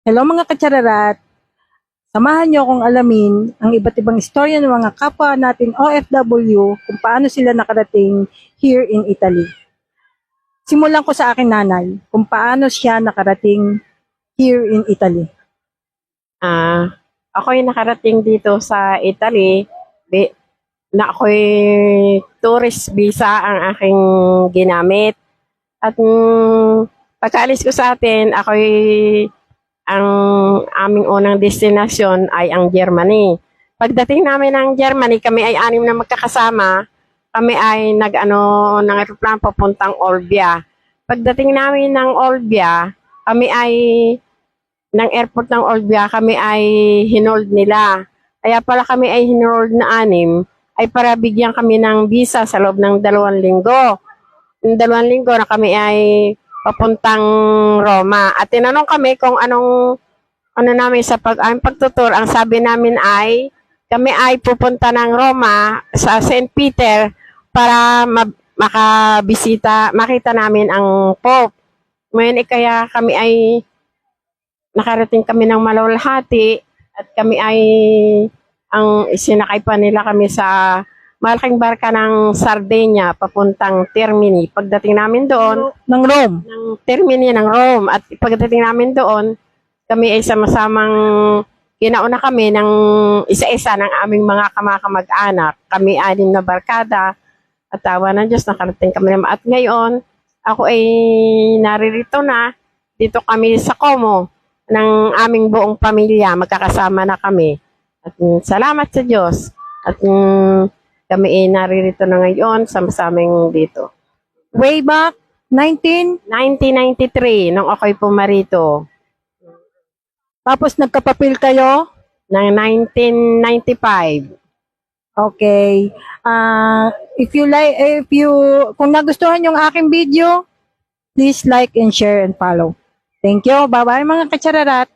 Hello mga katsararat! Samahan niyo akong alamin ang iba't ibang istorya ng mga kapwa natin OFW kung paano sila nakarating here in Italy. Simulan ko sa akin nanay kung paano siya nakarating here in Italy. Ako'y nakarating dito sa Italy, na ako'y tourist visa ang aking ginamit. At pagkaalis ko sa atin, ang aming unang destinasyon ay ang Germany. Pagdating namin ng Germany, kami ay anim na magkakasama. Kami ay ng aeroplano papuntang Olbia. Pagdating namin ng Olbia, kami ay ng airport ng Olbia, kami ay hinold nila. Kaya pala kami ay hinold na anim, ay para bigyan kami ng visa sa loob ng 2 linggo. Yung 2 linggo na kami ay papuntang Roma. At tinanong kami kung ano namin sa aming pagtutur. Ang sabi namin ay, kami ay pupunta ng Roma sa St. Peter para makita namin ang Pope. Ngayon kaya kami ay nakarating kami ng Malawalhati at kami ay sinakay pa nila kami sa malaking barka ng Sardinia papuntang Termini. Pagdating namin doon, Ng Rome. ng Termini ng Rome, at pagdating namin doon, kami ay sama-samang kinauna kami ng isa-isa ng aming mga kamag-anak. Kami 6 na barkada at tawa ng Diyos, nakarating kami naman. At ngayon, ako ay naririto na. Dito kami sa Como ng aming buong pamilya. Magkakasama na kami. At salamat sa Diyos. At kami ay naririto na ngayon, sama-saming dito. Way back 1993, nung ako'y pumarito. tapos nagkapapil kayo. Ng 1995. Okay. Kung nagustuhan yung aking video, please like and share and follow. Thank you. Bye-bye mga katsararat.